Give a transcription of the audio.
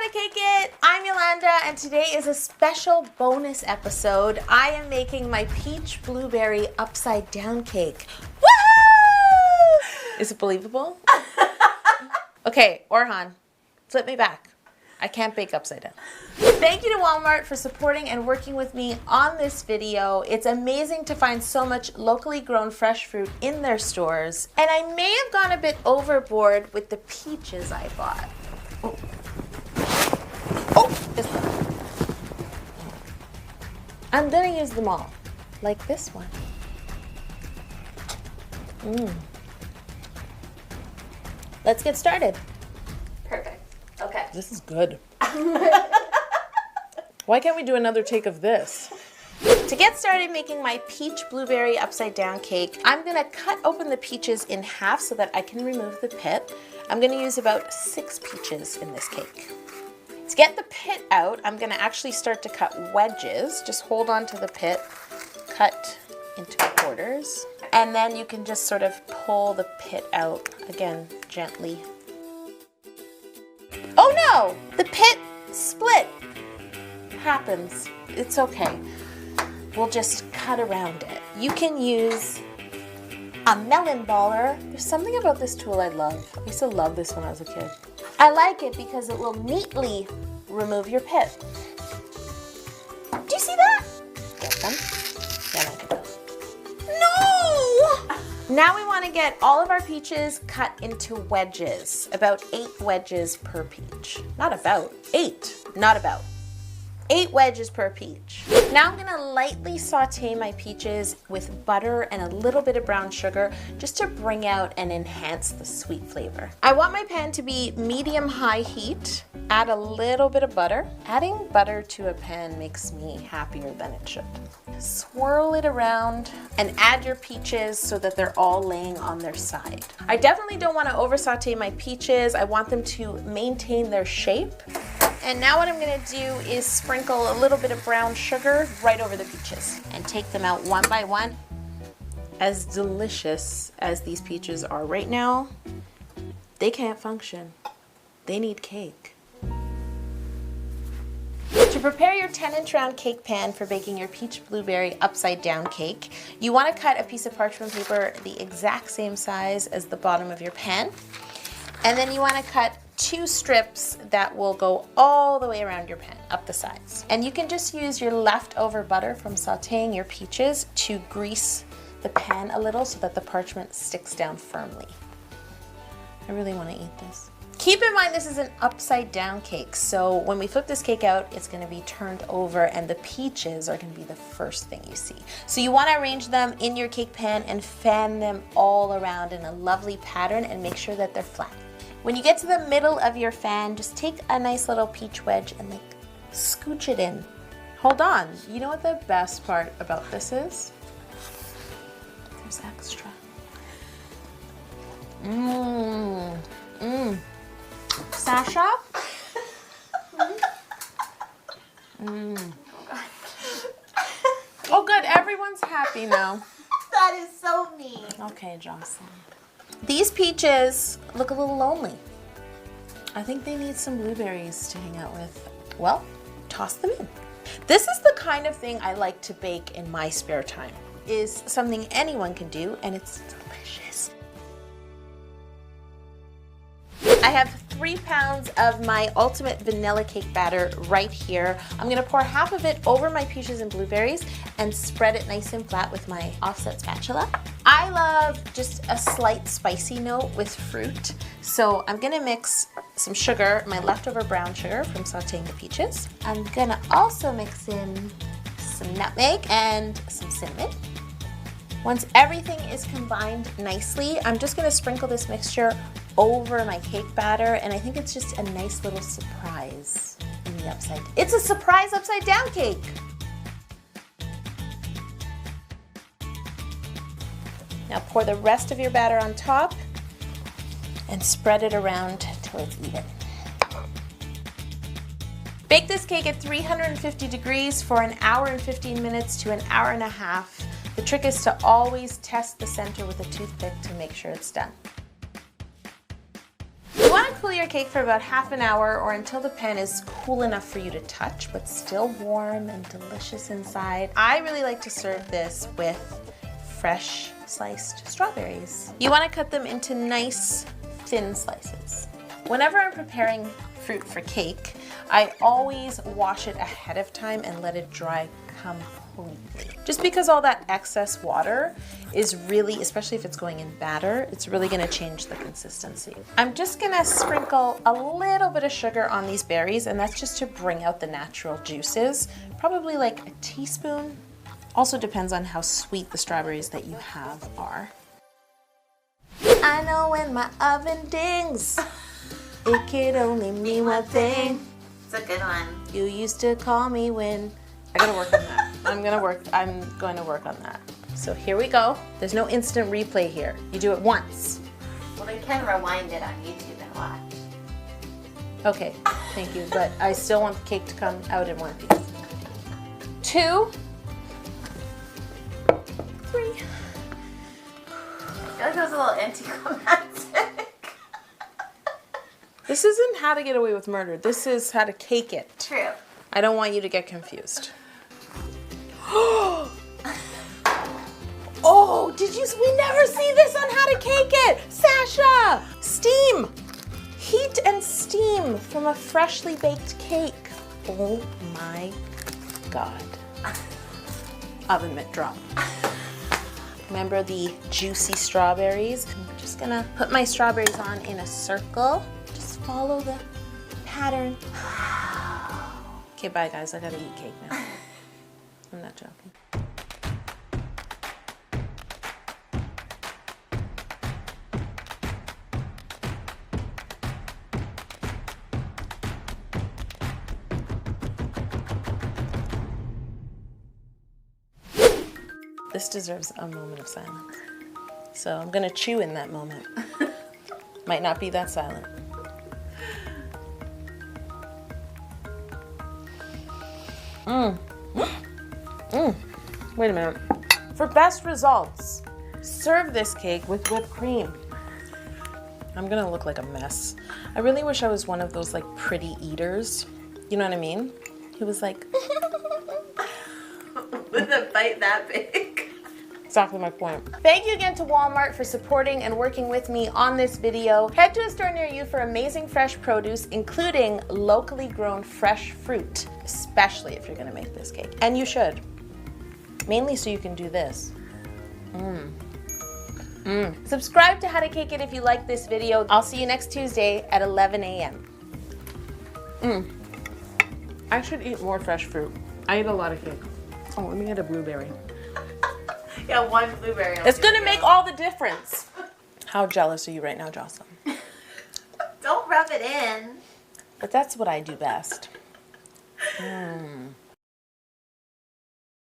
How to Cake It! I'm Yolanda, and today is a special bonus episode. I am making my peach blueberry upside down cake. Woohoo! Is it believable? Okay, Orhan, flip me back. I can't bake upside down. Thank you to Walmart for supporting and working with me on this video. It's amazing to find so much locally grown fresh fruit in their stores. And I may have gone a bit overboard with the peaches I bought. Oh, this one. I'm gonna use them all, like this one. Let's get started. Perfect. Okay. This is good. Why can't we do another take of this? To get started making my peach blueberry upside down cake, I'm gonna cut open the peaches in half so that I can remove the pit. I'm gonna use about 6 peaches in this cake. To get the pit out, I'm gonna actually start to cut wedges. Just hold on to the pit, cut into quarters, and then you can just sort of pull the pit out, again, gently. Oh no! The pit split. Happens. It's okay. We'll just cut around it. You can use a melon baller. There's something about this tool I love. I used to love this when I was a kid. I like it because it will neatly remove your pit. Do you see that? Get them. Then I can go. No! Now we want to get all of our peaches cut into wedges. About 8 wedges per peach. Not about. 8. Not about. 8 wedges per peach. Now I'm gonna lightly saute my peaches with butter and a little bit of brown sugar just to bring out and enhance the sweet flavor. I want my pan to be medium-high heat. Add a little bit of butter. Adding butter to a pan makes me happier than it should. Swirl it around and add your peaches so that they're all laying on their side. I definitely don't want to over saute my peaches. I want them to maintain their shape. And now what I'm gonna do is sprinkle a little bit of brown sugar right over the peaches and take them out one by one. As delicious as these peaches are right now, they can't function. They need cake. To prepare your 10-inch round cake pan for baking your peach blueberry upside down cake, you want to cut a piece of parchment paper the exact same size as the bottom of your pan. And then you want to cut 2 strips that will go all the way around your pan, up the sides. And you can just use your leftover butter from sauteing your peaches to grease the pan a little so that the parchment sticks down firmly. I really want to eat this. Keep in mind this is an upside down cake, so when we flip this cake out, it's going to be turned over and the peaches are going to be the first thing you see. So you want to arrange them in your cake pan and fan them all around in a lovely pattern and make sure that they're flat. When you get to the middle of your fan, just take a nice little peach wedge and like scooch it in. Hold on. You know what the best part about this is? There's extra. Sasha? Oh good, everyone's happy now. That is so mean. Okay, Jocelyn. These peaches look a little lonely. I think they need some blueberries to hang out with. Well, toss them in. This is the kind of thing I like to bake in my spare time. Is something anyone can do, and it's delicious. I have 3 pounds of my ultimate vanilla cake batter right here. I'm gonna pour half of it over my peaches and blueberries and spread it nice and flat with my offset spatula. I love just a slight spicy note with fruit. So I'm gonna mix some sugar, my leftover brown sugar from sauteing the peaches. I'm gonna also mix in some nutmeg and some cinnamon. Once everything is combined nicely, I'm just gonna sprinkle this mixture over my cake batter, and I think it's just a nice little surprise in the upside. It's a surprise upside down cake! Now pour the rest of your batter on top and spread it around till it's even. Bake this cake at 350 degrees for an hour and 15 minutes to an hour and a half. The trick is to always test the center with a toothpick to make sure it's done. You want to cool your cake for about half an hour or until the pan is cool enough for you to touch, but still warm and delicious inside. I really like to serve this with fresh sliced strawberries. You want to cut them into nice thin slices. Whenever I'm preparing fruit for cake, I always wash it ahead of time and let it dry completely. Just because all that excess water is really, especially if it's going in batter, it's really gonna change the consistency. I'm just gonna sprinkle a little bit of sugar on these berries, and that's just to bring out the natural juices. Probably like a teaspoon. Also depends on how sweet the strawberries that you have are. I know when my oven dings, it could only mean one thing. It's a good one. You used to call me when... I gotta work on that. I'm going to work on that. So here we go. There's no instant replay here. You do it once. Well, they can rewind it on YouTube and watch. Okay, thank you. But I still want the cake to come out in one piece. 2, 3. I feel like that was a little anticlimactic. This isn't how to get away with murder. This is how to cake it. True. I don't want you to get confused. Oh, we never see this on how to cake it. Sasha, steam. Heat and steam from a freshly baked cake. Oh my God. Oven mitt drop. Remember the juicy strawberries? I'm just gonna put my strawberries on in a circle. Just follow the pattern. Okay, bye guys, I gotta eat cake now. I'm not joking. This deserves a moment of silence. So I'm gonna chew in that moment. Might not be that silent. Wait a minute. For best results, serve this cake with whipped cream. I'm gonna look like a mess. I really wish I was one of those like pretty eaters. You know what I mean? Who was like, with a bite that big. exactly my point. Thank you again to Walmart for supporting and working with me on this video. Head to a store near you for amazing fresh produce, including locally grown fresh fruit, especially if you're gonna make this cake. And you should. Mainly so you can do this. Subscribe to How to Cake It if you like this video. I'll see you next Tuesday at 11 a.m. I should eat more fresh fruit. I eat a lot of cake. Oh, let me get a blueberry. Yeah, one blueberry. It's gonna make all the difference. How jealous are you right now, Jocelyn? Don't rub it in. But that's what I do best.